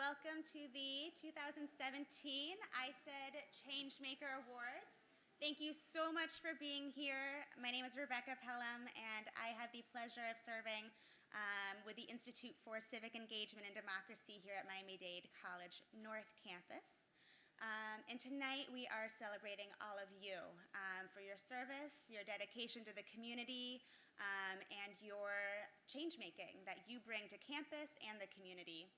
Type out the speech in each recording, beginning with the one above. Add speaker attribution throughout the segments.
Speaker 1: welcome to the 2017 ISED Changemaker Awards. Thank you so much for being here. My name is Rebecca Pelham, and I have the pleasure of serving with the Institute for Civic Engagement and Democracy here at Miami-Dade College North Campus. And tonight we are celebrating all of you for your service, your dedication to the community, and your change-making that you bring to campus and the community.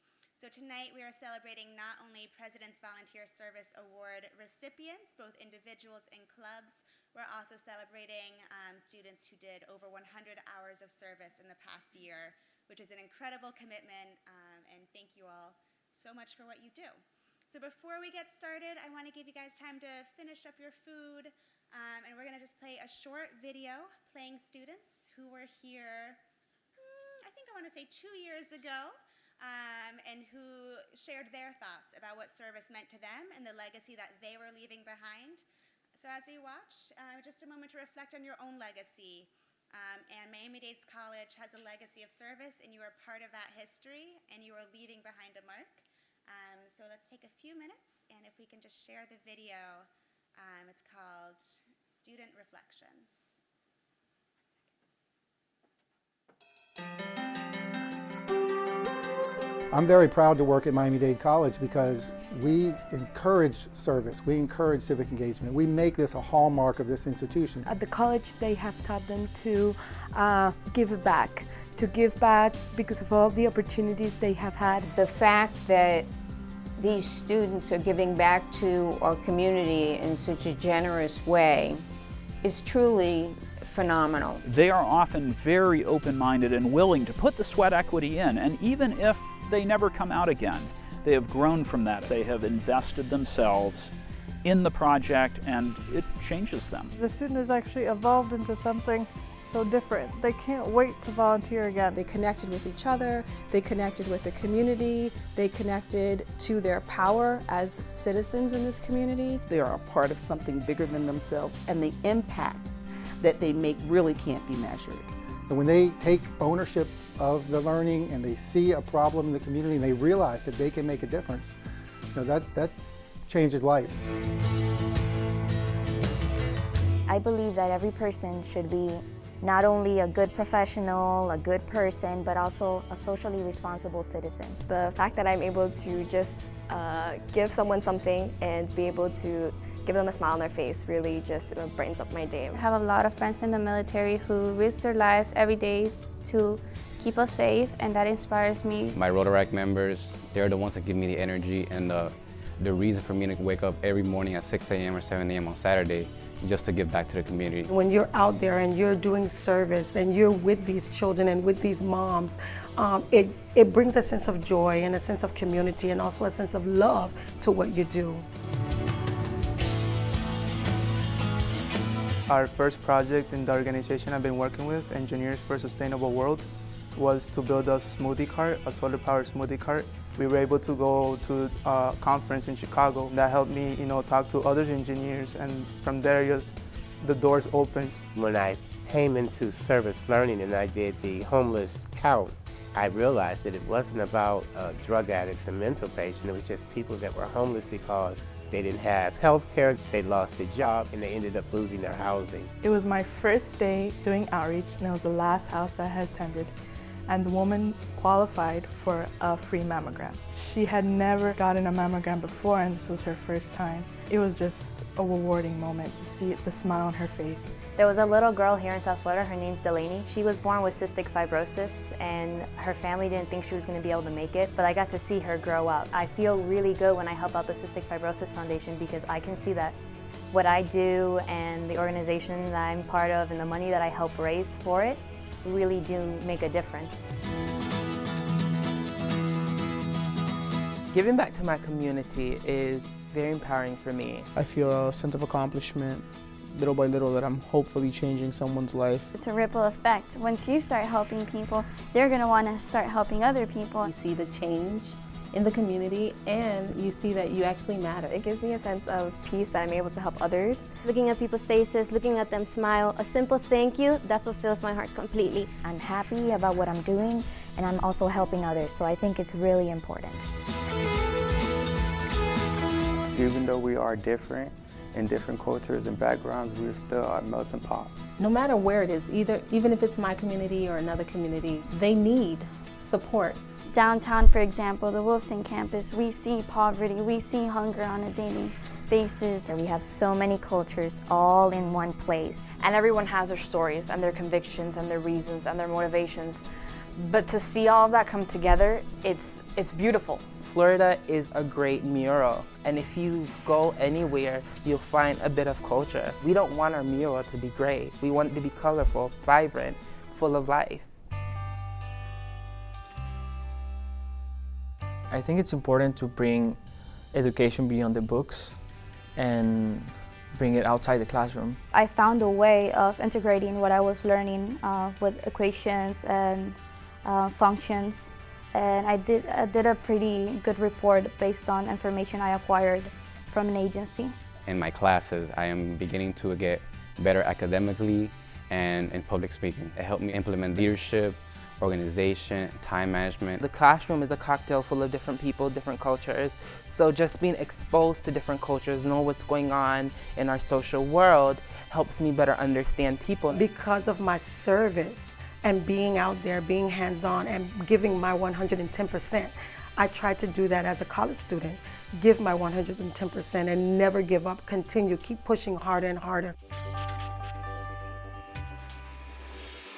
Speaker 1: So tonight we are celebrating not only President's Volunteer Service Award recipients, both individuals and clubs, we're also celebrating students who did over 100 hours of service in the past year, which is an incredible commitment, and thank you all so much for what you do. So before we get started, I want to give you guys time to finish up your food, and we're going to just play a short video playing students who were here, I think I want to say 2 years ago, and who shared their thoughts about what service meant to them and the legacy that they were leaving behind. So as we watch, just a moment to reflect on your own legacy. And Miami-Dade College has a legacy of service, and you are part of that history, and you are leaving behind a mark. So let's take a few minutes, and if we can just share the video. It's called Student Reflections.
Speaker 2: I'm very proud to work at Miami-Dade College because we encourage service, we encourage civic engagement. We make this a hallmark of this institution.
Speaker 3: At the college, they have taught them to give back because of all the opportunities they have had.
Speaker 4: The fact that these students are giving back to our community in such a generous way is truly phenomenal.
Speaker 5: They are often very open-minded and willing to put the sweat equity in, and even if they never come out again, they have grown from that. They have invested themselves in the project, and it changes them.
Speaker 6: The student has actually evolved into something so different. They can't wait to volunteer again.
Speaker 7: They connected with each other, they connected with the community, they connected to their power as citizens in this community.
Speaker 8: They are a part of something bigger than themselves, and the impact that they make really can't be measured.
Speaker 2: And when they take ownership of the learning and they see a problem in the community and they realize that they can make a difference, that changes lives.
Speaker 9: I believe that every person should be not only a good professional, a good person, but also a socially responsible citizen.
Speaker 10: The fact that I'm able to just give someone something and be able to give them a smile on their face really just brightens up my day.
Speaker 11: I have a lot of friends in the military who risk their lives every day to keep us safe, and that inspires me.
Speaker 12: My Rotaract members, they're the ones that give me the energy and the reason for me to wake up every morning at 6 a.m. or 7 a.m. on Saturday just to give back to the community.
Speaker 13: When you're out there and you're doing service and you're with these children and with these moms, it brings a sense of joy and a sense of community and also a sense of love to what you do.
Speaker 14: Our first project in the organization I've been working with, Engineers for a Sustainable World, was to build a smoothie cart, a solar-powered smoothie cart. We were able to go to a conference in Chicago. That helped me, talk to other engineers, and from there, the doors opened.
Speaker 15: When I came into service learning and I did the homeless count, I realized that it wasn't about drug addicts and mental patients. It was just people that were homeless because they didn't have health care, they lost a job, and they ended up losing their housing.
Speaker 3: It was my first day doing outreach, and it was the last house that I had attended. And the woman qualified for a free mammogram. She had never gotten a mammogram before, and this was her first time. It was just a rewarding moment to see the smile on her face.
Speaker 11: There was a little girl here in South Florida, her name's Delaney. She was born with cystic fibrosis, and her family didn't think she was going to be able to make it, but I got to see her grow up. I feel really good when I help out the Cystic Fibrosis Foundation because I can see that what I do and the organization that I'm part of and the money that I help raise for it really do make a difference.
Speaker 16: Giving back to my community is very empowering for me.
Speaker 17: I feel a sense of accomplishment, little by little, that I'm hopefully changing someone's life.
Speaker 18: It's a ripple effect. Once you start helping people, they're going to want to start helping other people.
Speaker 19: You see the change in the community, and you see that you actually matter.
Speaker 10: It gives me a sense of peace that I'm able to help others.
Speaker 11: Looking at people's faces, looking at them smile, a simple thank you, that fulfills my heart completely.
Speaker 9: I'm happy about what I'm doing, and I'm also helping others, so I think it's really important.
Speaker 14: Even though we are different in different cultures and backgrounds, we're still a melting pot.
Speaker 19: No matter where it is, even if it's my community or another community, they need support.
Speaker 18: Downtown, for example, the Wolfson campus, we see poverty, we see hunger on a daily basis.
Speaker 9: And we have so many cultures all in one place.
Speaker 20: And everyone has their stories and their convictions and their reasons and their motivations. But to see all of that come together, it's beautiful.
Speaker 16: Florida is a great mural, and if you go anywhere, you'll find a bit of culture. We don't want our mural to be gray. We want it to be colorful, vibrant, full of life.
Speaker 17: I think it's important to bring education beyond the books and bring it outside the classroom.
Speaker 21: I found a way of integrating what I was learning with equations and functions, and I did a pretty good report based on information I acquired from an agency.
Speaker 12: In my classes, I am beginning to get better academically and in public speaking. It helped me implement leadership, organization, time management.
Speaker 16: The classroom is a cocktail full of different people, different cultures. So just being exposed to different cultures, know what's going on in our social world, helps me better understand people.
Speaker 13: Because of my service and being out there, being hands-on and giving my 110%, I tried to do that as a college student. Give my 110% and never give up, continue, keep pushing harder and harder.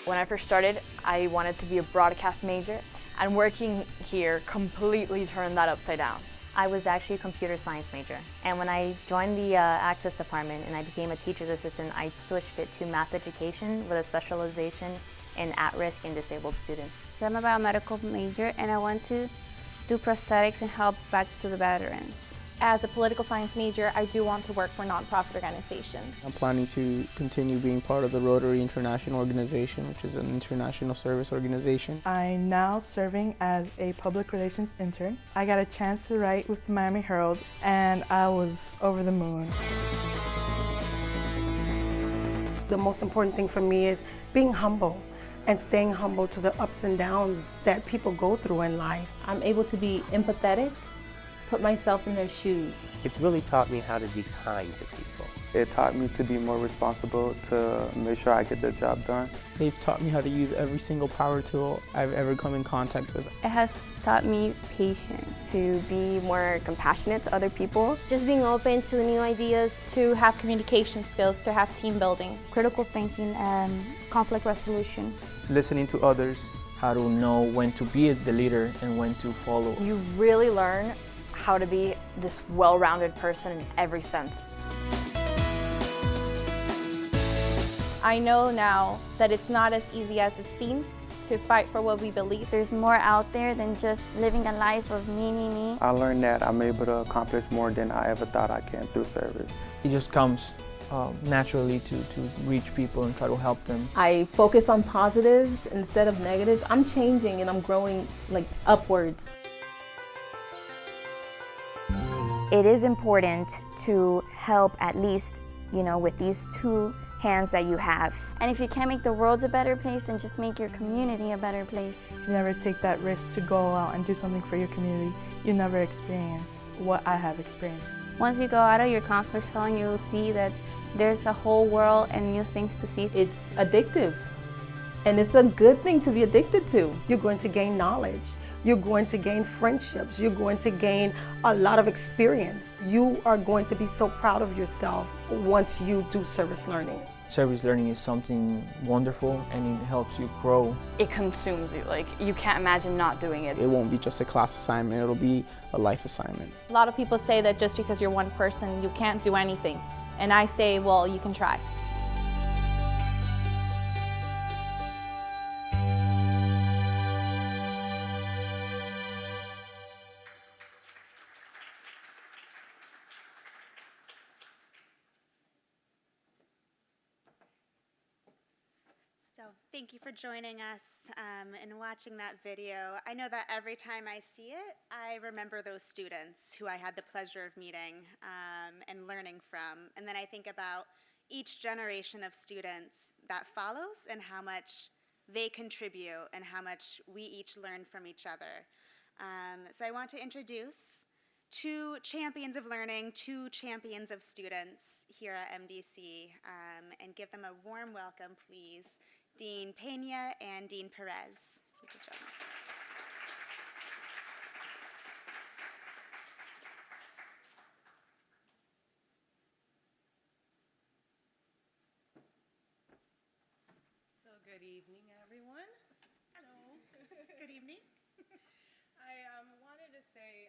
Speaker 20: When I first started, I wanted to be a broadcast major, and working here completely turned that upside down.
Speaker 11: I was actually a computer science major, and when I joined the Access department and I became a teacher's assistant, I switched it to math education with a specialization in at-risk and disabled students.
Speaker 22: I'm a biomedical major and I want to do prosthetics and help back to the veterans.
Speaker 3: As a political science major, I do want to work for nonprofit organizations.
Speaker 17: I'm planning to continue being part of the Rotary International Organization, which is an international service organization.
Speaker 3: I'm now serving as a public relations intern. I got a chance to write with the Miami Herald, and I was over the moon.
Speaker 13: The most important thing for me is being humble and staying humble to the ups and downs that people go through in life.
Speaker 19: I'm able to be empathetic, put myself in their shoes.
Speaker 15: It's really taught me how to be kind to people.
Speaker 14: It taught me to be more responsible, to make sure I get the job done.
Speaker 17: They've taught me how to use every single power tool I've ever come in contact with.
Speaker 22: It has taught me patience.
Speaker 10: To be more compassionate to other people.
Speaker 22: Just being open to new ideas.
Speaker 3: To have communication skills, to have team building.
Speaker 22: Critical thinking and conflict resolution.
Speaker 14: Listening to others.
Speaker 17: How to know when to be the leader and when to follow.
Speaker 20: You really learn how to be this well-rounded person in every sense.
Speaker 3: I know now that it's not as easy as it seems to fight for what we believe.
Speaker 18: There's more out there than just living a life of me.
Speaker 14: I learned that I'm able to accomplish more than I ever thought I can through service.
Speaker 17: It just comes naturally to reach people and try to help them.
Speaker 19: I focus on positives instead of negatives. I'm changing and I'm growing like upwards.
Speaker 9: It is important to help at least, with these two hands that you have.
Speaker 18: And if you can't make the world a better place, then just make your community a better place.
Speaker 3: If you never take that risk to go out and do something for your community, you never experience what I have experienced.
Speaker 22: Once you go out of your comfort zone, you'll see that there's a whole world and new things to see.
Speaker 19: It's addictive, and it's a good thing to be addicted to.
Speaker 13: You're going to gain knowledge. You're going to gain friendships. You're going to gain a lot of experience. You are going to be so proud of yourself once you do service learning.
Speaker 17: Service learning is something wonderful and it helps you grow.
Speaker 20: It consumes you, like you can't imagine not doing it.
Speaker 17: It won't be just a class assignment, it'll be a life assignment.
Speaker 3: A lot of people say that just because you're one person, you can't do anything. And I say, well, you can try.
Speaker 1: So thank you for joining us and watching that video. I know that every time I see it, I remember those students who I had the pleasure of meeting and learning from. And then I think about each generation of students that follows and how much they contribute and how much we each learn from each other. So I want to introduce two champions of learning, two champions of students here at MDC, and give them a warm welcome, please. Dean Pena and Dean Perez. If you could join us.
Speaker 4: So good evening, everyone.
Speaker 1: Hello. Good evening.
Speaker 4: I wanted to say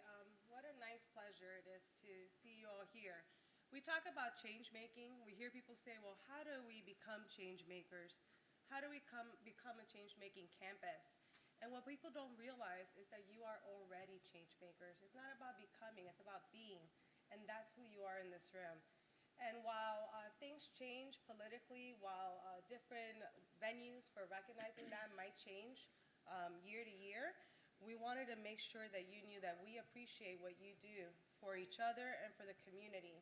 Speaker 4: what a nice pleasure it is to see you all here. We talk about change making. We hear people say, well, how do we become change makers? How do we become a change making campus? And what people don't realize is that you are already change makers. It's not about becoming, it's about being. And that's who you are in this room. And while things change politically, while different venues for recognizing that might change year to year, we wanted to make sure that you knew that we appreciate what you do for each other and for the community.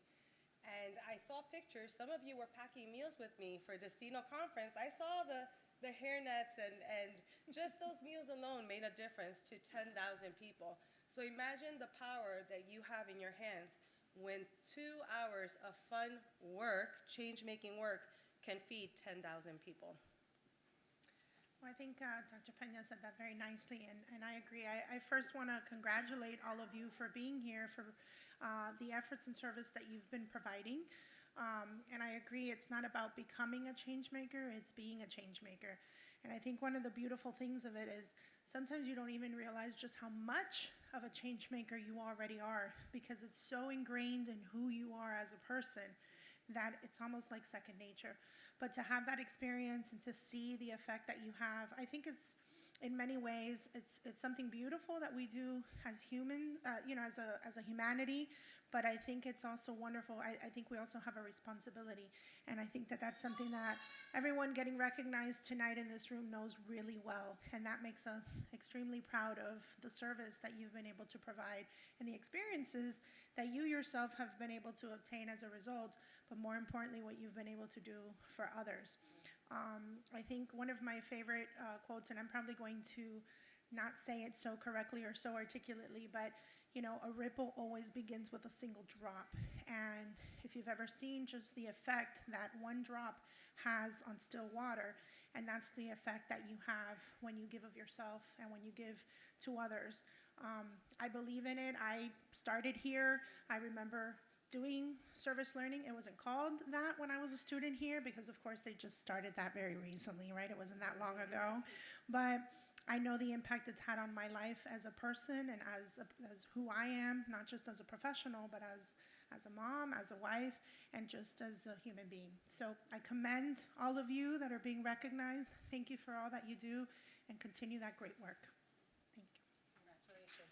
Speaker 4: And I saw pictures. Some of you were packing meals with me for Destino Conference. I saw the hairnets, and just those meals alone made a difference to 10,000 people. So imagine the power that you have in your hands when 2 hours of fun work, change-making work, can feed 10,000 people.
Speaker 5: Well, I think Dr. Pena said that very nicely, and I agree. I first want to congratulate all of you for being here, for the efforts and service that you've been providing. And I agree, it's not about becoming a change maker, it's being a change maker. And I think one of the beautiful things of it is sometimes you don't even realize just how much of a change maker you already are, because it's so ingrained in who you are as a person that it's almost like second nature. But to have that experience and to see the effect that you have, I think it's, in many ways, it's something beautiful that we do as human, as a humanity. But I think it's also wonderful. I think we also have a responsibility, and I think that that's something that everyone getting recognized tonight in this room knows really well, and that makes us extremely proud of the service that you've been able to provide and the experiences that you yourself have been able to obtain as a result, but more importantly, what you've been able to do for others. I think one of my favorite quotes, and I'm probably going to not say it so correctly or so articulately, but you know, a ripple always begins with a single drop. And if you've ever seen just the effect that one drop has on still water, and that's the effect that you have when you give of yourself and when you give to others. I believe in it. I started here. I remember doing service learning. It wasn't called that when I was a student here because, of course, they just started that very recently, right? It wasn't that long ago. But I know the impact it's had on my life as a person and as who I am, not just as a professional, but as a mom, as a wife, and just as a human being. So I commend all of you that are being recognized. Thank you for all that you do, and continue that great work. Thank you.
Speaker 4: Congratulations.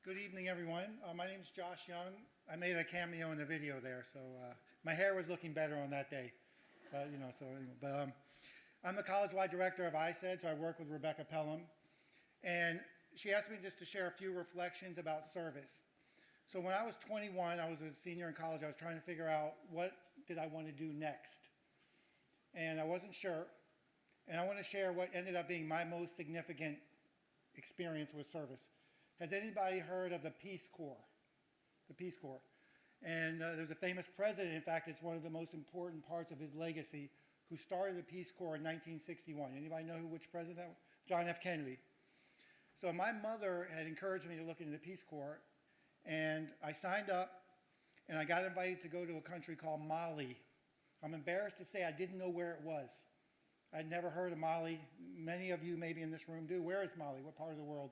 Speaker 2: Good evening, everyone. My name is Josh Young. I made a cameo in the video there, so my hair was looking better on that day. I'm the college-wide director of ISED, so I work with Rebecca Pelham. And she asked me just to share a few reflections about service. So when I was 21, I was a senior in college. I was trying to figure out what did I want to do next. And I wasn't sure. And I want to share what ended up being my most significant experience with service. Has anybody heard of the Peace Corps? The Peace Corps. And there's a famous president, in fact, it's one of the most important parts of his legacy, who started the Peace Corps in 1961. Anybody know which president that was? John F. Kennedy. So my mother had encouraged me to look into the Peace Corps, and I signed up, and I got invited to go to a country called Mali. I'm embarrassed to say I didn't know where it was. I'd never heard of Mali. Many of you maybe in this room do. Where is Mali? What part of the world?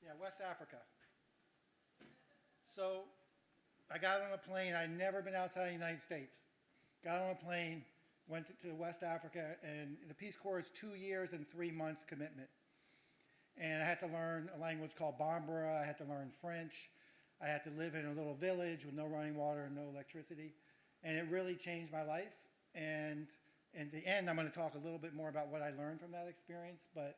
Speaker 2: Yeah, West Africa. So I got on a plane. I'd never been outside the United States. Got on a plane, went to West Africa, and the Peace Corps is 2 years and 3 months commitment. And I had to learn a language called Bambara. I had to learn French. I had to live in a little village with no running water and no electricity. And it really changed my life. And in the end, I'm going to talk a little bit more about what I learned from that experience. But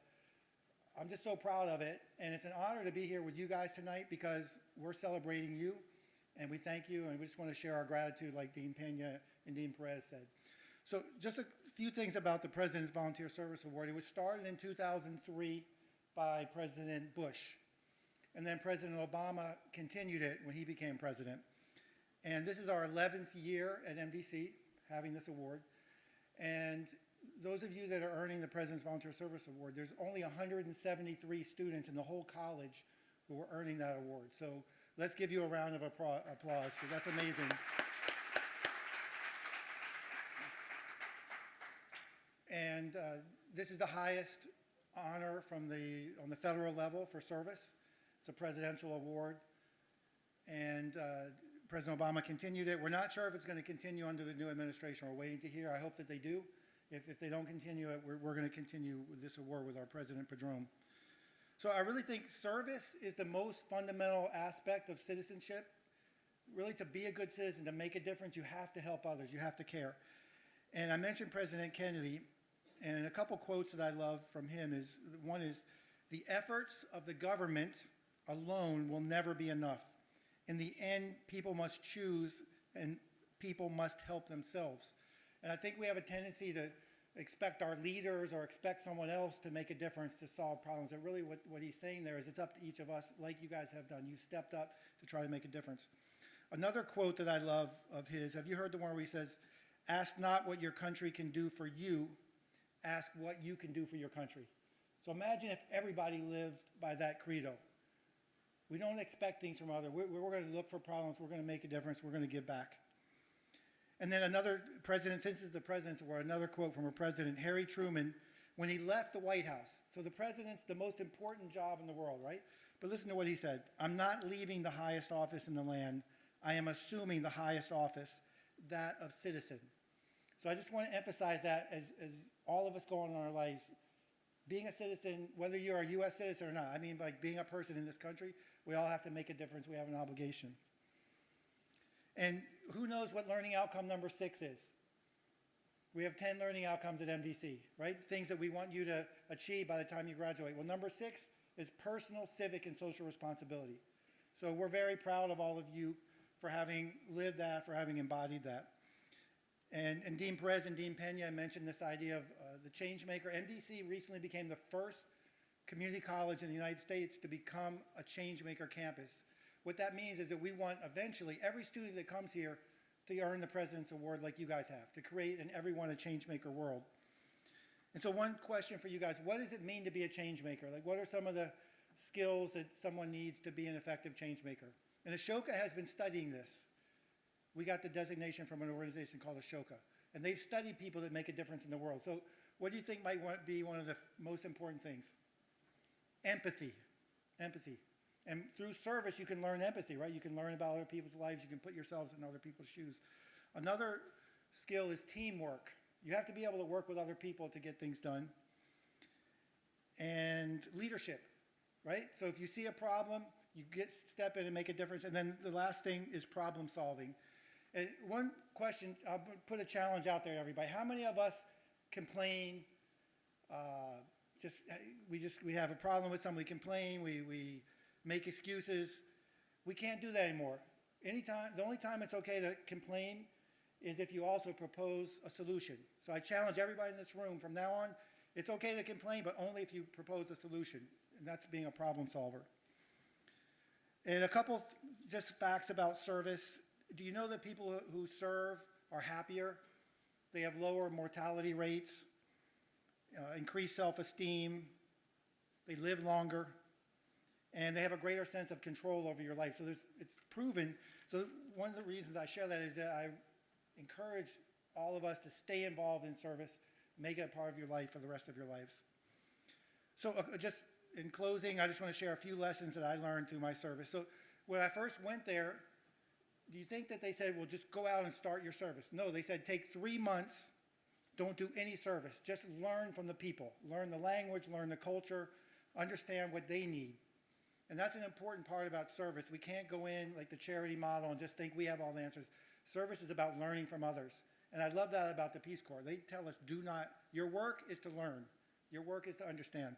Speaker 2: I'm just so proud of it, and it's an honor to be here with you guys tonight because we're celebrating you, and we thank you, and we just want to share our gratitude like Dean Pena and Dean Perez said. So just a few things about the President's Volunteer Service Award. It was started in 2003 by President Bush, and then President Obama continued it when he became president. And this is our 11th year at MDC having this award. And those of you that are earning the President's Volunteer Service Award, there's only 173 students in the whole college who are earning that award. So let's give you a round of applause, because that's amazing. And this is the highest honor from on the federal level for service. It's a presidential award. And President Obama continued it. We're not sure if it's going to continue under the new administration. We're waiting to hear. I hope that they do. If they don't continue it, we're going to continue with this award with our President Padron. So I really think service is the most fundamental aspect of citizenship. Really, to be a good citizen, to make a difference, you have to help others. You have to care. And I mentioned President Kennedy, and a couple quotes that I love from him is, one is, the efforts of the government alone will never be enough. In the end, people must choose and people must help themselves. And I think we have a tendency to expect our leaders or expect someone else to make a difference to solve problems. And really what he's saying there is it's up to each of us, like you guys have done. You've stepped up to try to make a difference. Another quote that I love of his, have you heard the one where he says, "Ask not what your country can do for you, ask what you can do for your country." So imagine if everybody lived by that credo. We don't expect things from others. We're going to look for problems. We're going to make a difference. We're going to give back. And then another president, since it's the President's Award, another quote from a president, Harry Truman, when he left the White House. So the president's the most important job in the world, right? But listen to what he said. "I'm not leaving the highest office in the land. I am assuming the highest office, that of citizen." So I just want to emphasize that as all of us go on in our lives, being a citizen, whether you're a U.S. citizen or not, I mean, like being a person in this country, we all have to make a difference. We have an obligation. And who knows what learning outcome number 6 is? We have 10 learning outcomes at MDC, right? Things that we want you to achieve by the time you graduate. Well, number 6 is personal, civic, and social responsibility. So we're very proud of all of you for having lived that, for having embodied that. And Dean Perez and Dean Pena mentioned this idea of the change maker. MDC recently became the first community college in the United States to become a change maker campus. What that means is that we want eventually every student that comes here to earn the President's Award like you guys have, to create in everyone a change maker world. And so one question for you guys, what does it mean to be a change maker? Like, what are some of the skills that someone needs to be an effective change maker? And Ashoka has been studying this. We got the designation from an organization called Ashoka, and they've studied people that make a difference in the world. So what do you think might be one of the most important things? Empathy. Empathy. And through service, you can learn empathy, right? You can learn about other people's lives. You can put yourselves in other people's shoes. Another skill is teamwork. You have to be able to work with other people to get things done. And leadership, right? So if you see a problem, you step in and make a difference. And then the last thing is problem solving. And one question, I'll put a challenge out there to everybody. How many of us complain? We have a problem with something, we complain, we make excuses. We can't do that anymore. The only time it's okay to complain is if you also propose a solution. So I challenge everybody in this room from now on, it's okay to complain, but only if you propose a solution, and that's being a problem solver. And a couple just facts about service. Do you know that people who serve are happier? They have lower mortality rates, increased self-esteem, they live longer, and they have a greater sense of control over your life. So it's proven. So one of the reasons I share that is that I encourage all of us to stay involved in service, make it a part of your life for the rest of your lives. So just in closing, I just want to share a few lessons that I learned through my service. So when I first went there, do you think that they said, well, just go out and start your service? No, they said, take 3 months, don't do any service. Just learn from the people. Learn the language, learn the culture, understand what they need. And that's an important part about service. We can't go in like the charity model and just think we have all the answers. Service is about learning from others. And I love that about the Peace Corps. They tell us, your work is to learn. Your work is to understand.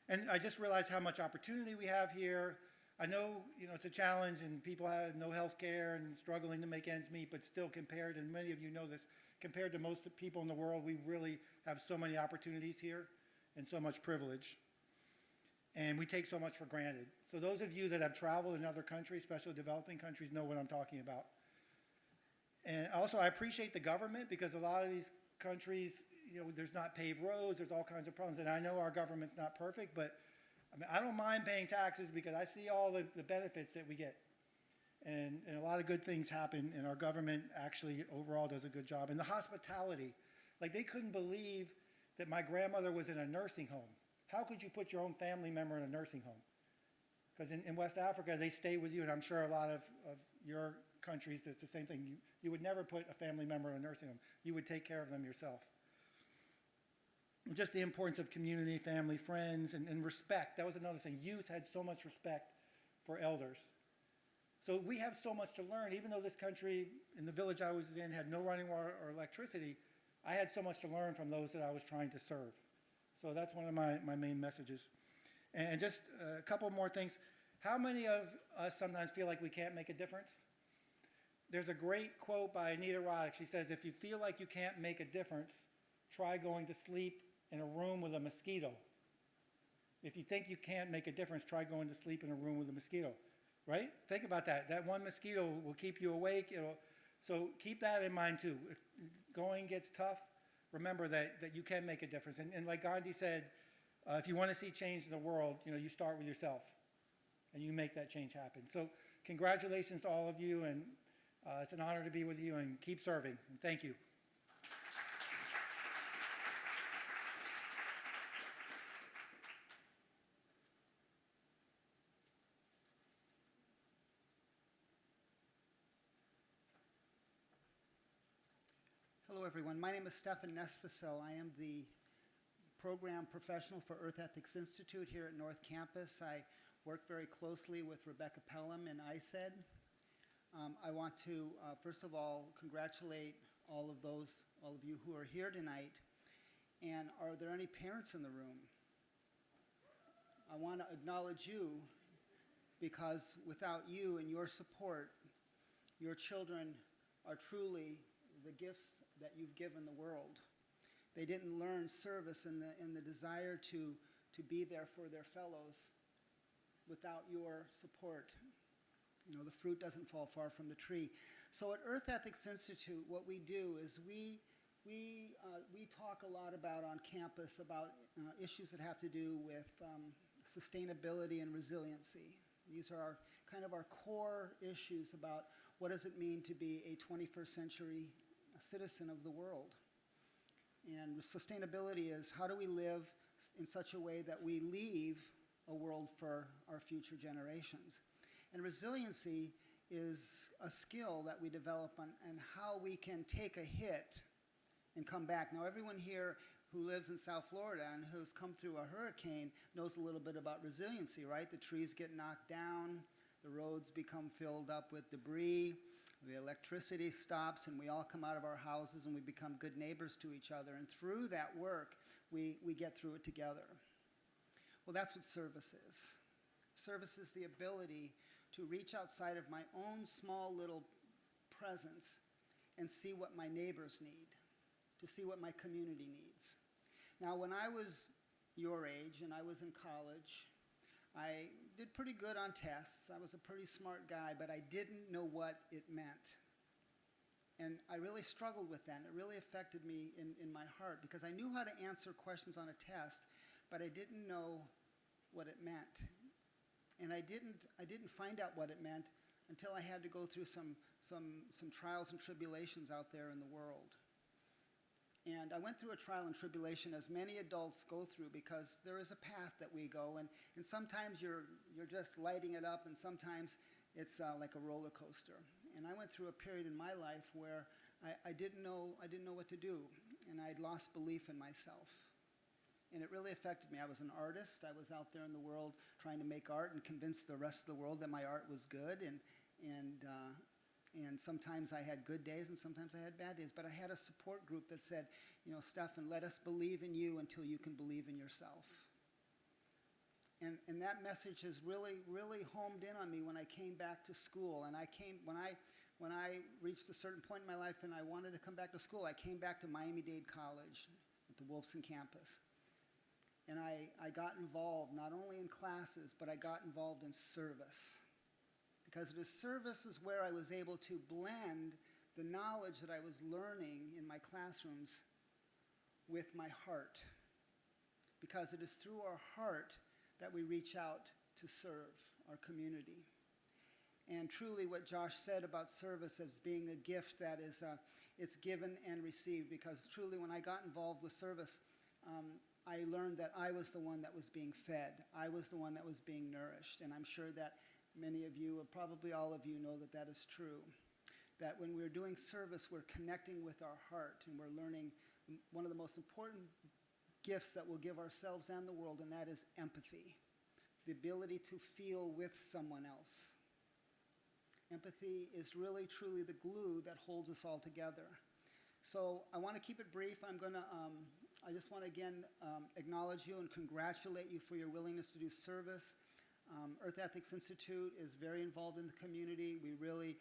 Speaker 2: And I just realized how much opportunity we have here. I know, it's a challenge and people have no health care and struggling to make ends meet, but still compared, and many of you know this, compared to most people in the world, we really have so many opportunities here and so much privilege. And we take so much for granted. So those of you that have traveled in other countries, especially developing countries, know what I'm talking about. And also, I appreciate the government, because a lot of these countries, there's not paved roads, there's all kinds of problems. And I know our government's not perfect, but I don't mind paying taxes because I see all the benefits that we get. And a lot of good things happen, and our government actually overall does a good job. And the hospitality, like they couldn't believe that my grandmother was in a nursing home. How could you put your own family member in a nursing home? Because in West Africa, they stay with you, and I'm sure a lot of your countries, it's the same thing. You would never put a family member in a nursing home. You would take care of them yourself. And just the importance of community, family, friends, and respect. That was another thing. Youth had so much respect for elders. So we have so much to learn. Even though this country, in the village I was in, had no running water or electricity, I had so much to learn from those that I was trying to serve. So that's one of my main messages. And just a couple more things. How many of us sometimes feel like we can't make a difference? There's a great quote by Anita Roddick. She says, if you feel like you can't make a difference, try going to sleep in a room with a mosquito. If you think you can't make a difference, try going to sleep in a room with a mosquito, right? Think about that. That one mosquito will keep you awake. So keep that in mind too. If going gets tough, remember that you can make a difference. And like Gandhi said, if you want to see change in the world, you start with yourself and you make that change happen. So congratulations to all of you, and it's an honor to be with you, and keep serving. And thank you.
Speaker 6: Hello, everyone. My name is Stefan Nesfacel. I am the program professional for Earth Ethics Institute here at North Campus. I work very closely with Rebecca Pelham and ISED. I want to, first of all, congratulate all of you who are here tonight. And are there any parents in the room? I want to acknowledge you, because without you and your support, your children are truly the gifts that you've given the world. They didn't learn service and the desire to be there for their fellows without your support. The fruit doesn't fall far from the tree. So at Earth Ethics Institute, what we do is we talk a lot about on campus about issues that have to do with sustainability and resiliency. These are kind of our core issues about what does it mean to be a 21st century citizen of the world. And sustainability is, how do we live in such a way that we leave a world for our future generations? And resiliency is a skill that we develop on how we can take a hit and come back. Now, everyone here who lives in South Florida and who's come through a hurricane knows a little bit about resiliency, right? The trees get knocked down, the roads become filled up with debris, the electricity stops, and we all come out of our houses and we become good neighbors to each other. And through that work, we get through it together. Well, that's what service is. Service is the ability to reach outside of my own small little presence and see what my neighbors need, to see what my community needs. Now, when I was your age and I was in college, I did pretty good on tests. I was a pretty smart guy, but I didn't know what it meant. And I really struggled with that. It really affected me in my heart, because I knew how to answer questions on a test, but I didn't know what it meant. And I didn't find out what it meant until I had to go through some trials and tribulations out there in the world. And I went through a trial and tribulation, as many adults go through, because there is a path that we go, and sometimes you're just lighting it up, and sometimes it's like a roller coaster. And I went through a period in my life where I didn't know what to do, and I'd lost belief in myself. And it really affected me. I was an artist. I was out there in the world trying to make art and convince the rest of the world that my art was good, and sometimes I had good days and sometimes I had bad days. But I had a support group that said, Stefan, let us believe in you until you can believe in yourself. And that message has really homed in on me when I came back to school. And when I reached a certain point in my life and I wanted to come back to school, I came back to Miami-Dade College at the Wolfson campus. And I got involved not only in classes, but I got involved in service. Because it is service is where I was able to blend the knowledge that I was learning in my classrooms with my heart. Because it is through our heart that we reach out to serve our community. And truly what Josh said about service as being a gift that is, it's given and received, because truly when I got involved with service, I learned that I was the one that was being fed. I was the one that was being nourished. And I'm sure that many of you, or probably all of you, know that that is true. That when we're doing service, we're connecting with our heart, and we're learning one of the most important gifts that we'll give ourselves and the world, and that is empathy. The ability to feel with someone else. Empathy is really, truly the glue that holds us all together. So I want to keep it brief. I just want to again acknowledge you and congratulate you for your willingness to do service. Earth Ethics Institute is very involved in the community. We really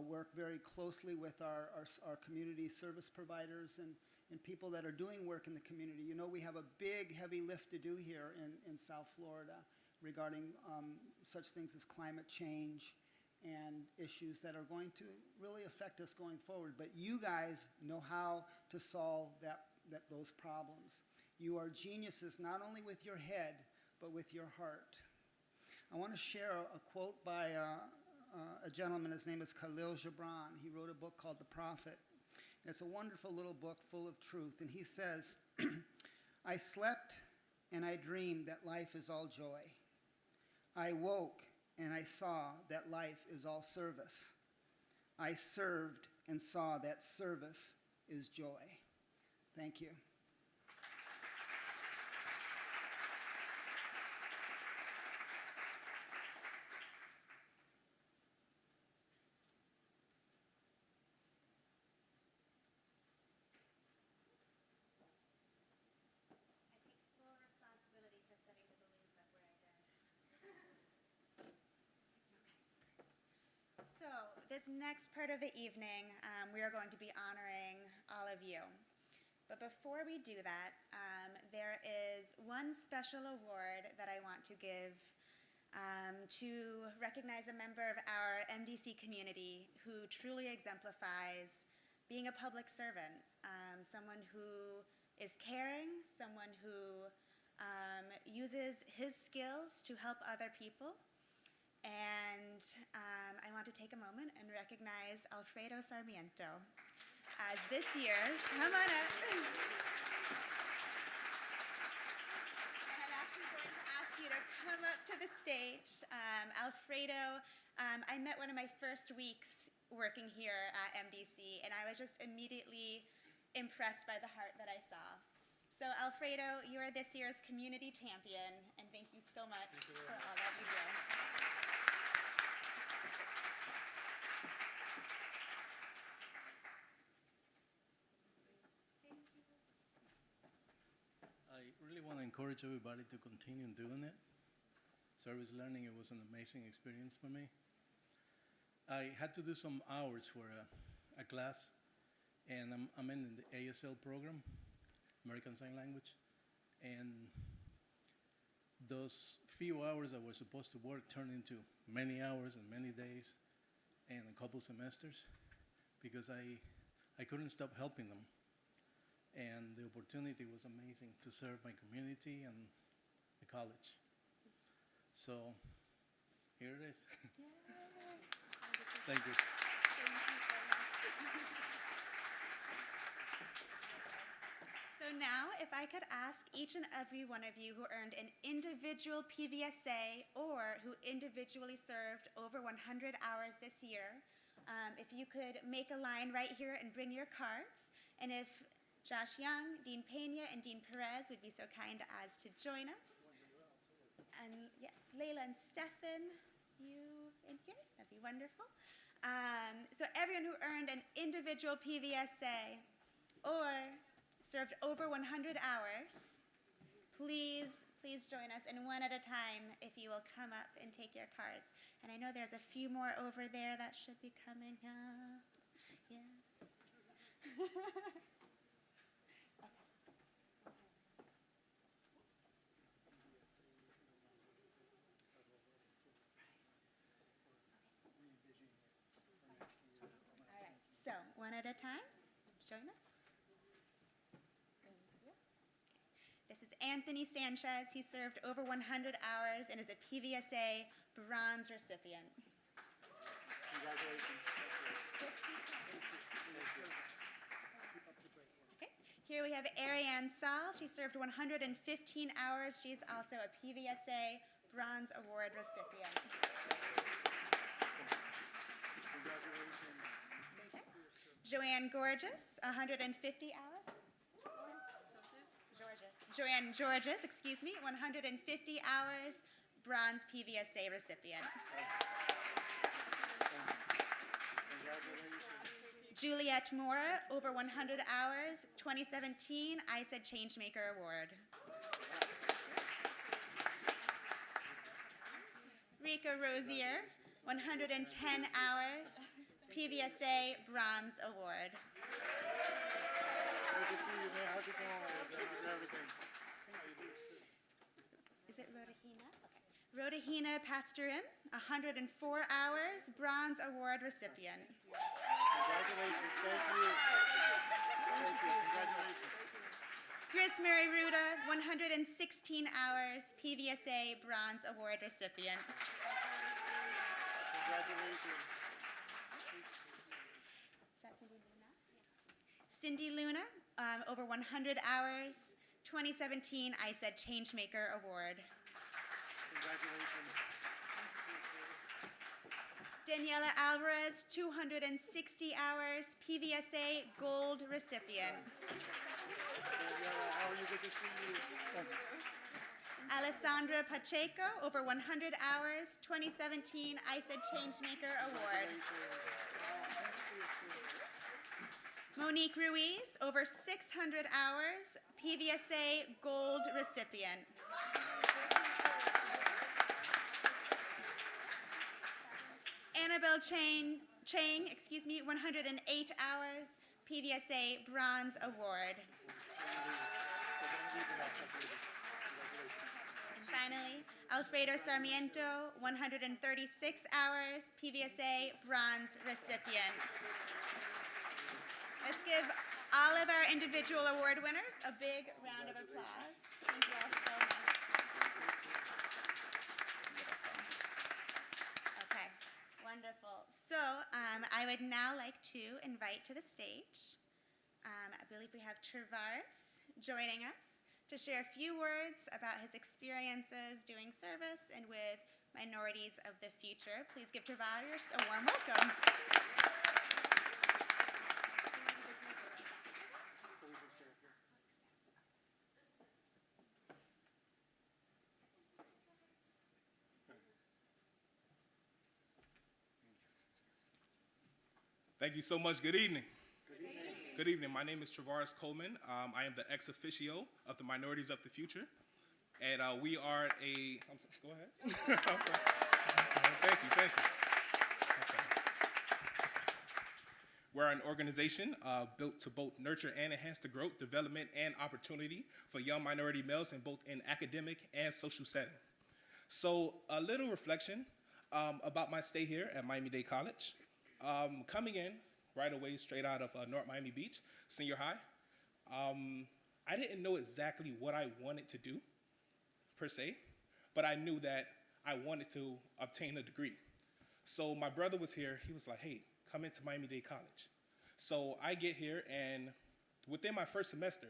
Speaker 6: work very closely with our community service providers and people that are doing work in the community. You know, we have a big, heavy lift to do here in South Florida regarding such things as climate change and issues that are going to really affect us going forward. But you guys know how to solve those problems. You are geniuses not only with your head, but with your heart. I want to share a quote by a gentleman. His name is Khalil Gibran. He wrote a book called The Prophet. It's a wonderful little book full of truth. And he says, I slept and I dreamed that life is all joy. I woke and I saw that life is all service. I served and saw that service is joy. Thank you.
Speaker 1: So this next part of the evening, we are going to be honoring all of you. But before we do that, there is one special award that I want to give to recognize a member of our MDC community who truly exemplifies being a public servant, someone who is caring, someone who uses his skills to help other people. And I want to take a moment and recognize Alfredo Sarmiento as this year's, come on up. And I'm actually going to ask you to come up to the stage. Alfredo, I met one of my first weeks working here at MDC, and I was just immediately impressed by the heart that I saw. So Alfredo, you are this year's community champion, and thank you so much for all that you do.
Speaker 7: I really want to encourage everybody to continue doing it. Service learning, it was an amazing experience for me. I had to do some hours for a class, and I'm in the ASL program, American Sign Language, and those few hours I was supposed to work turned into many hours and many days and a couple semesters because I couldn't stop helping them. And the opportunity was amazing to serve my community and the college. So here it is. Thank you.
Speaker 1: So now, if I could ask each and every one of you who earned an individual PVSA or who individually served over 100 hours this year, if you could make a line right here and bring your cards, and if Josh Young, Dean Pena, and Dean Perez would be so kind as to join us. And yes, Layla and Stefan, you in here? That'd be wonderful. So everyone who earned an individual PVSA or served over 100 hours, please please join us, and one at a time, if you will come up and take your cards. And I know there's a few more over there that should be coming up. Yes. All right, so one at a time, join us. Thank you. This is Anthony Sanchez. He served over 100 hours and is a PVSA bronze recipient.
Speaker 2: Congratulations.
Speaker 1: Okay. Here we have Ariane Saul. She served 115 hours. She's also a PVSA Bronze Award recipient. Okay. Joanne Gorgeous, 150 hours. Joanne Georges, 150 hours, Bronze PVSA recipient. Juliette Mora, over 100 hours, 2017 ISED Changemaker Award. Rika Rosier, 110 hours, PVSA Bronze Award.
Speaker 2: Good to see you, man. How's it going? Everything.
Speaker 1: Is it Rodahina? Okay. Rodahina Pasturin, 104 hours, Bronze Award recipient.
Speaker 2: Congratulations. Thank you. Thank you. Congratulations.
Speaker 1: Chris Mary Ruda, 116 hours, PVSA Bronze Award recipient.
Speaker 2: Congratulations.
Speaker 1: Is that Cindy Luna? Cindy Luna, over 100 hours, 2017 ISED Changemaker Award.
Speaker 2: Congratulations.
Speaker 1: Daniela Alvarez, 260 hours, PVSA Gold recipient.
Speaker 2: Daniela, how are you? Good to see you.
Speaker 1: Alessandra Pacheco, over 100 hours, 2017 ISED Changemaker Award. Monique Ruiz, over 600 hours, PVSA Gold recipient. Annabelle Chang, 108 hours, PVSA Bronze Award. And finally, Alfredo Sarmiento, 136 hours, PVSA Bronze recipient. Let's give all of our individual award winners a big round of applause. Thank you all so much. Okay, wonderful. So I would now like to invite to the stage, I believe we have Travars joining us to share a few words about his experiences doing service and with minorities of the future. Please give Travars a warm welcome.
Speaker 8: Thank you so much. Good evening. Good evening. My name is Travars Coleman. I am the ex officio of the Minorities of the Future. And we are a, go ahead. I'm sorry. Thank you. Okay. We're an organization built to both nurture and enhance the growth, development, and opportunity for young minority males in both in academic and social setting. So a little reflection about my stay here at Miami-Dade College. Coming in right away, straight out of North Miami Beach, senior high, I didn't know exactly what I wanted to do, per se, but I knew that I wanted to obtain a degree. So my brother was here. He was like, hey, come into Miami-Dade College. So I get here, and within my first semester,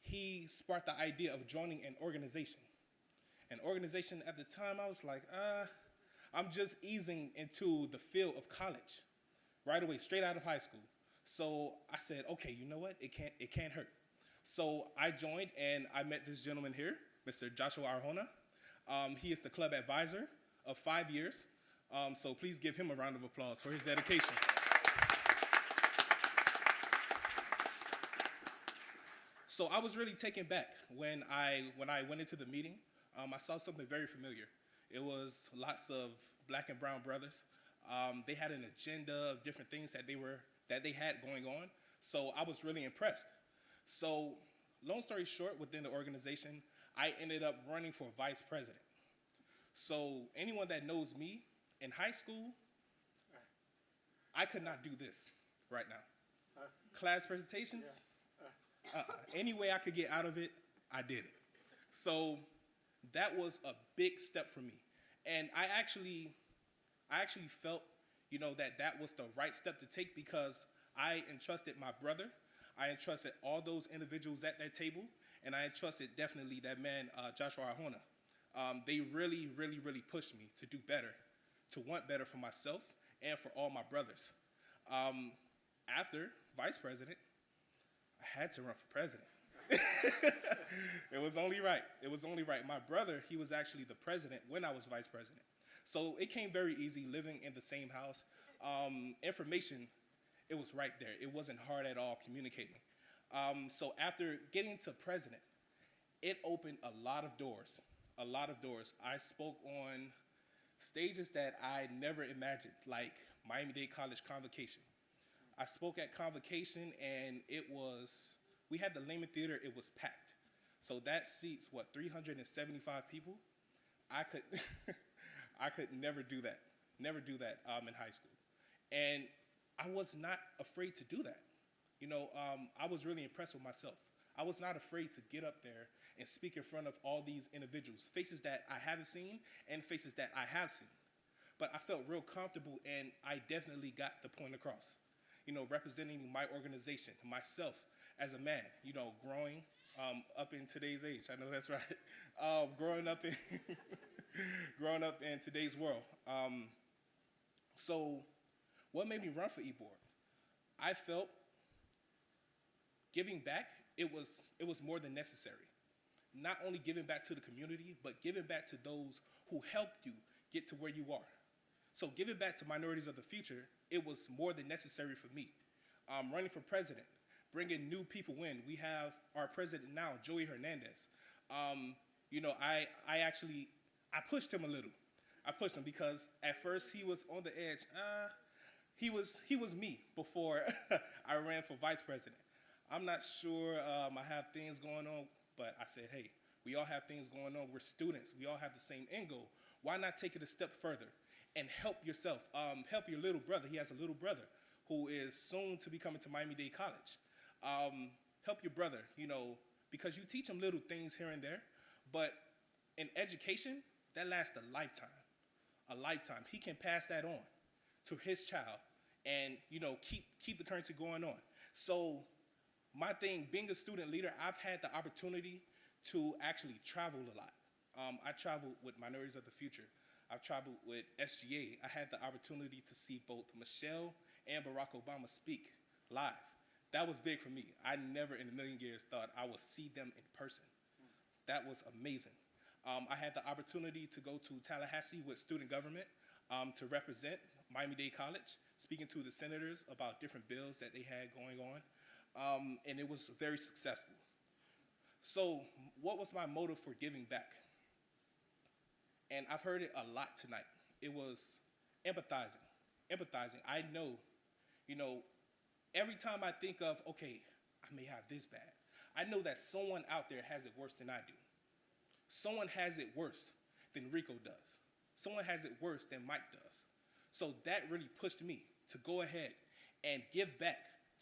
Speaker 8: he sparked the idea of joining an organization. An organization at the time, I was like, I'm just easing into the field of college. Right away, straight out of high school. So I said, okay, you know what? It can't hurt. So I joined, and I met this gentleman here, Mr. Joshua Arjona. He is the club advisor of 5 years. So please give him a round of applause for his dedication. So I was really taken back when I went into the meeting. I saw something very familiar. It was lots of black and brown brothers. They had an agenda of different things that they had going on. So I was really impressed. So long story short, within the organization, I ended up running for vice president. So anyone that knows me in high school, I could not do this right now. Class presentations, any way I could get out of it, I did it. So that was a big step for me. And I actually felt, that was the right step to take because I entrusted my brother. I entrusted all those individuals at that table, and I entrusted definitely that man, Joshua Arjona. They really, really, really pushed me to do better, to want better for myself and for all my brothers. After vice president, I had to run for president. It was only right. It was only right. My brother, he was actually the president when I was vice president. So it came very easy living in the same house. Information, it was right there. It wasn't hard at all communicating. So after getting to president, it opened a lot of doors, a lot of doors. I spoke on stages that I never imagined, like Miami-Dade College Convocation. I spoke at Convocation, and we had the Lehman Theater, it was packed. So that seats, 375 people? I could never do that in high school. And I was not afraid to do that. I was really impressed with myself. I was not afraid to get up there and speak in front of all these individuals, faces that I haven't seen and faces that I have seen. But I felt real comfortable, and I definitely got the point across. Representing my organization, myself as a man, growing up in today's age. I know that's right. Growing up in today's world. So what made me run for e-board? I felt giving back, it was more than necessary. Not only giving back to the community, but giving back to those who helped you get to where you are. So giving back to minorities of the future, it was more than necessary for me. Running for president, bringing new people in. We have our president now, Joey Hernandez. I pushed him a little. I pushed him because at first he was on the edge. He was me before I ran for vice president. I'm not sure I have things going on, but I said, hey, we all have things going on. We're students. We all have the same end goal. Why not take it a step further and help yourself? Help your little brother. He has a little brother who is soon to be coming to Miami-Dade College. Help your brother, because you teach him little things here and there, but in education, that lasts a lifetime. A lifetime. He can pass that on to his child and, keep the currency going on. So my thing, being a student leader, I've had the opportunity to actually travel a lot. I traveled with Minorities of the Future. I've traveled with SGA. I had the opportunity to see both Michelle and Barack Obama speak live. That was big for me. I never in a million years thought I would see them in person. That was amazing. I had the opportunity to go to Tallahassee with student government to represent Miami-Dade College, speaking to the senators about different bills that they had going on, and it was very successful. So what was my motive for giving back? And I've heard it a lot tonight. It was empathizing. Empathizing. I know, every time I think of, okay, I may have this bad, I know that someone out there has it worse than I do. Someone has it worse than Rico does. Someone has it worse than Mike does. So that really pushed me to go ahead and give back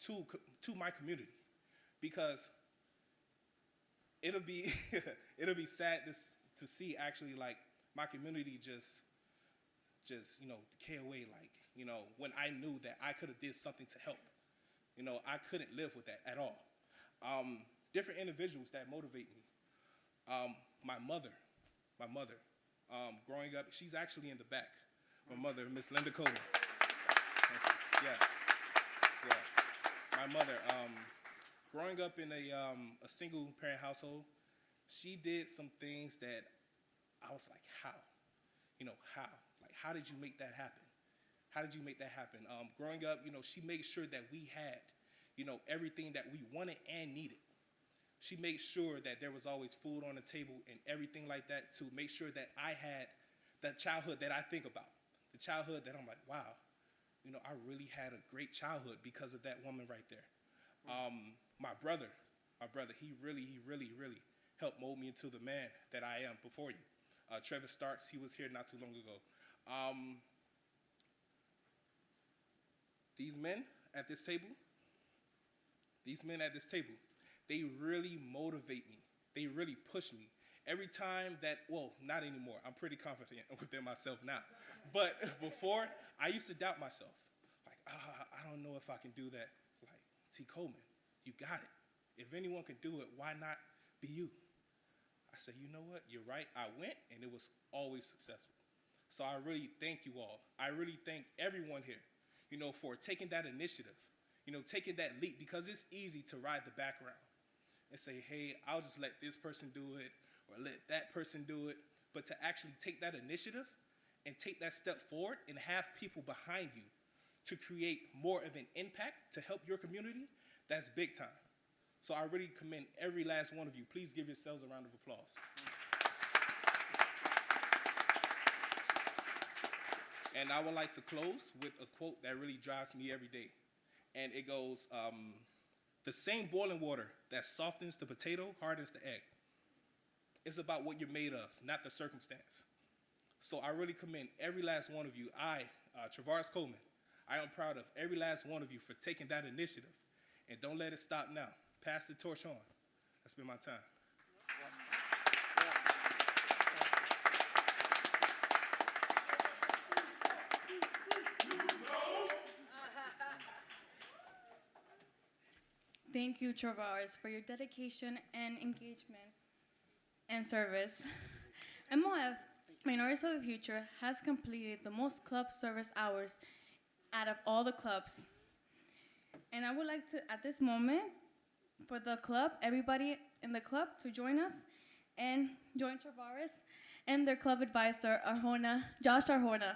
Speaker 8: to my community, because it'll be sad to see actually like my community just decay away, when I knew that I could have did something to help. I couldn't live with that at all. Different individuals that motivate me. My mother, growing up, she's actually in the back. My mother, Miss Linda Coleman. Yeah. My mother, growing up in a single parent household, she did some things that I was like, how? How? Like, how did you make that happen? How did you make that happen? Growing up, she made sure that we had, everything that we wanted and needed. She made sure that there was always food on the table and everything like that to make sure that I had that childhood that I think about. The childhood that I'm like, wow, I really had a great childhood because of that woman right there. My brother, he really helped mold me into the man that I am before you. Trevor Starks, he was here not too long ago. These men at this table, they really motivate me. They really push me. Every time that, well, not anymore. I'm pretty confident within myself now. But before, I used to doubt myself. Like, I don't know if I can do that. Like, T. Coleman, you got it. If anyone can do it, why not be you? I said, you know what? You're right. I went, and it was always successful. So I really thank you all. I really thank everyone here, for taking that initiative, taking that leap, because it's easy to ride the background and say, hey, I'll just let this person do it or let that person do it. But to actually take that initiative and take that step forward and have people behind you to create more of an impact to help your community, that's big time. So I really commend every last one of you. Please give yourselves a round of applause. And I would like to close with a quote that really drives me every day. And it goes, the same boiling water that softens the potato hardens the egg. It's about what you're made of, not the circumstance. So I really commend every last one of you. Travaris Coleman, I am proud of every last one of you for taking that initiative. And don't let it stop now. Pass the torch on. That's been my time.
Speaker 12: Thank you, Travaris, for your dedication and engagement and service. MOF, Minorities of the Future, has completed the most club service hours out of all the clubs. And I would like to, at this moment, for the club, everybody in the club to join us and join Travaris and their club advisor, Josh Arjona.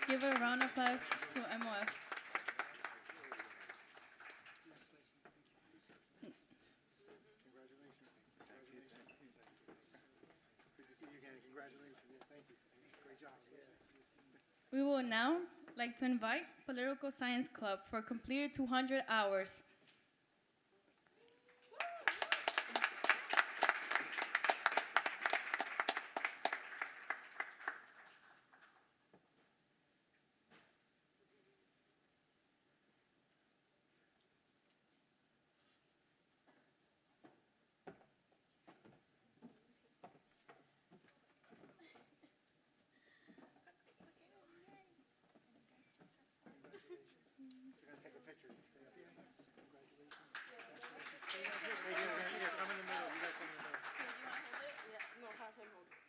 Speaker 12: Give a round of applause to MOF. We will now like to invite Political Science Club for completed 200 hours.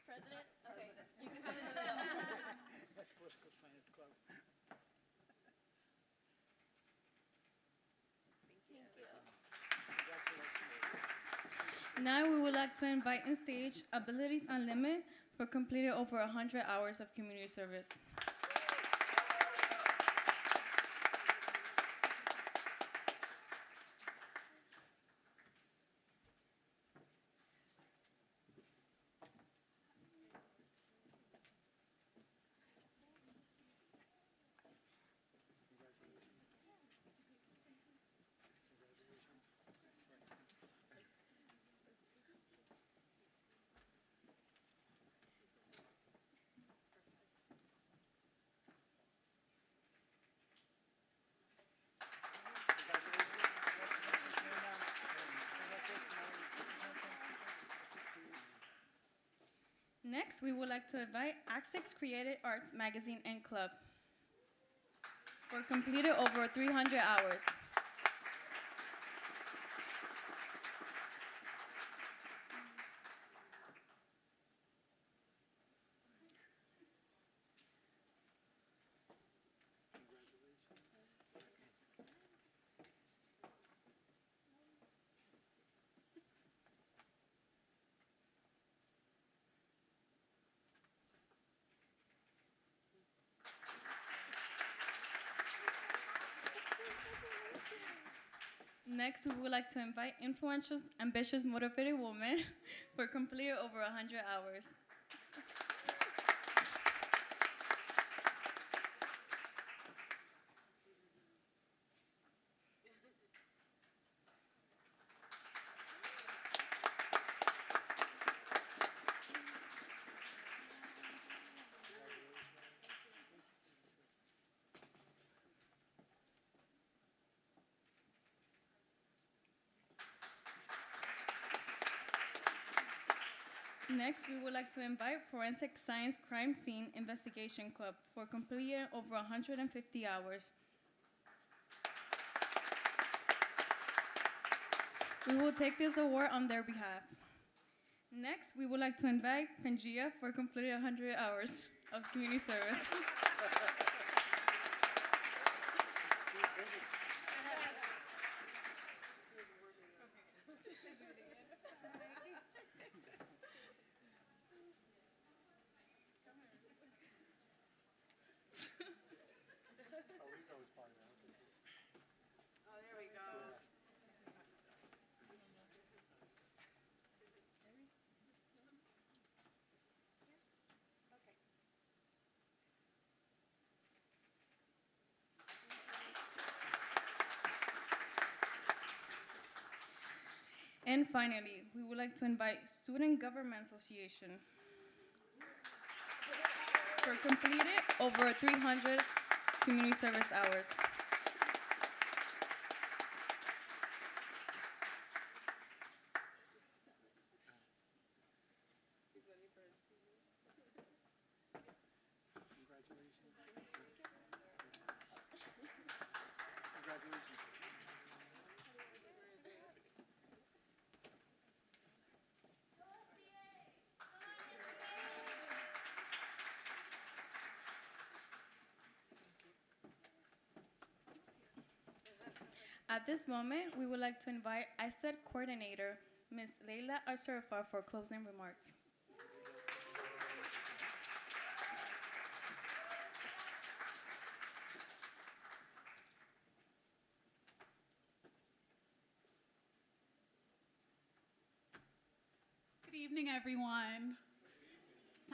Speaker 12: President? Okay, you can come in the middle.
Speaker 6: That's Political Science Club.
Speaker 12: Now we would like to invite on stage Abilities Unlimited for completing over 100 hours of community service. Next, we would like to invite Access Creative Arts Magazine and Club for completed over 300 hours. Next, we would like to invite influential, ambitious, motivated women for completed over 100 hours. Next, we would like to invite Forensic Science Crime Scene Investigation Club for completing over 150 hours. We will take this award on their behalf. Next, we would like to invite Pangea for completing 100 hours of community service. And finally, we would like to invite Student Government Association for completed over 300 community service hours. At this moment, we would like to invite ISED Coordinator, Ms. Leila Arserfa, for closing remarks.
Speaker 16: Good evening, everyone.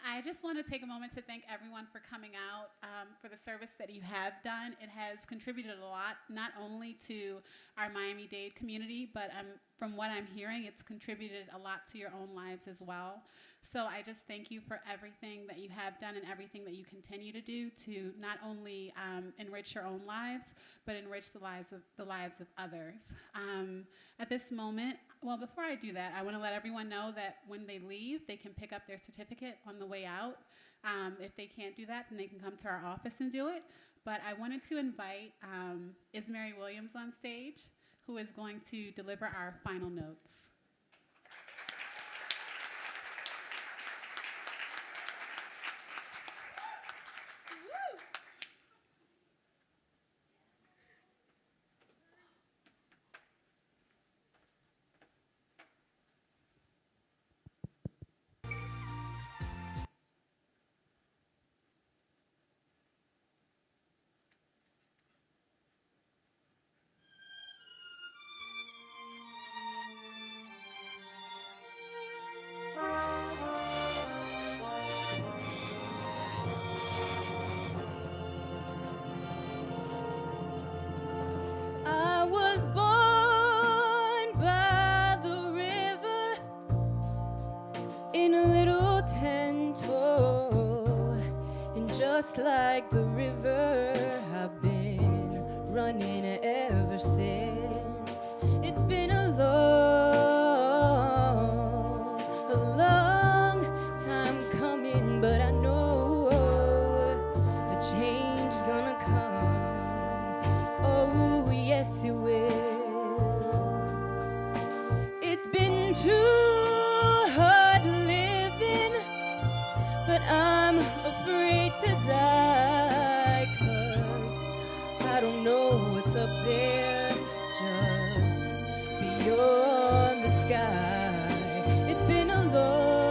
Speaker 16: I just want to take a moment to thank everyone for coming out, for the service that you have done. It has contributed a lot, not only to our Miami-Dade community, but from what I'm hearing, it's contributed a lot to your own lives as well. So I just thank you for everything that you have done and everything that you continue to do to not only enrich your own lives, but enrich the lives of others. At this moment, well, before I do that, I want to let everyone know that when they leave, they can pick up their certificate on the way out. If they can't do that, then they can come to our office and do it. But I wanted to invite Ismary Williams on stage, who is going to deliver our final notes.
Speaker 21: I was born by the river in a little tent, oh, and just like the river, I've been running ever since. It's been a long time coming. afraid to die, 'cause I don't know what's up there, just beyond the sky. It's been a long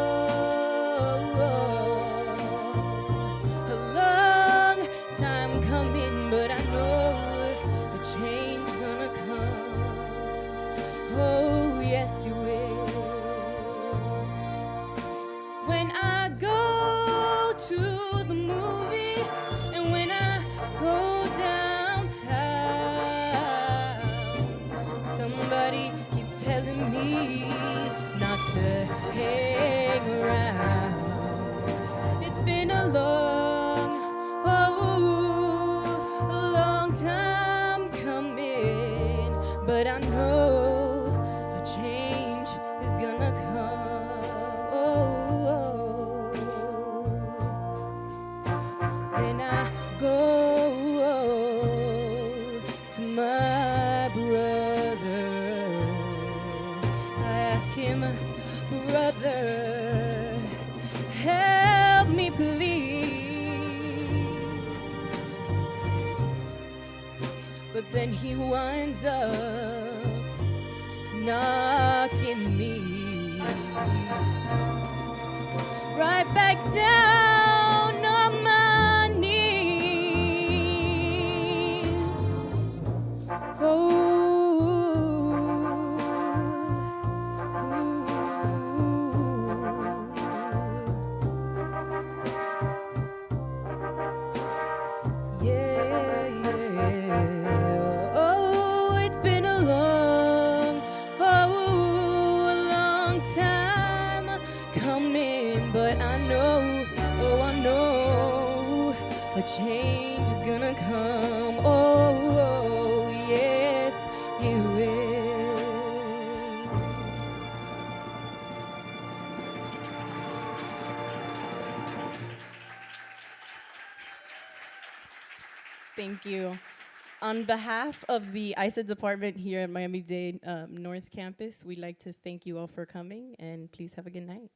Speaker 21: time coming, but I know a change gonna come. Oh, yes, you will. When I go to the movie and when I go downtown, somebody keeps telling me not to hang around. It's been a long time coming, but I know a change is gonna come. Then I go to my brother. I ask him, brother, help me please. But then he winds up knocking me right back down on my knees. Oh, it's been a long time coming, but I know, oh, I know a change is gonna come. Oh, yes, it will.
Speaker 11: Thank you. On behalf of the ISA department here at Miami-Dade North Campus, we'd like to thank you all for coming, and please have a good night.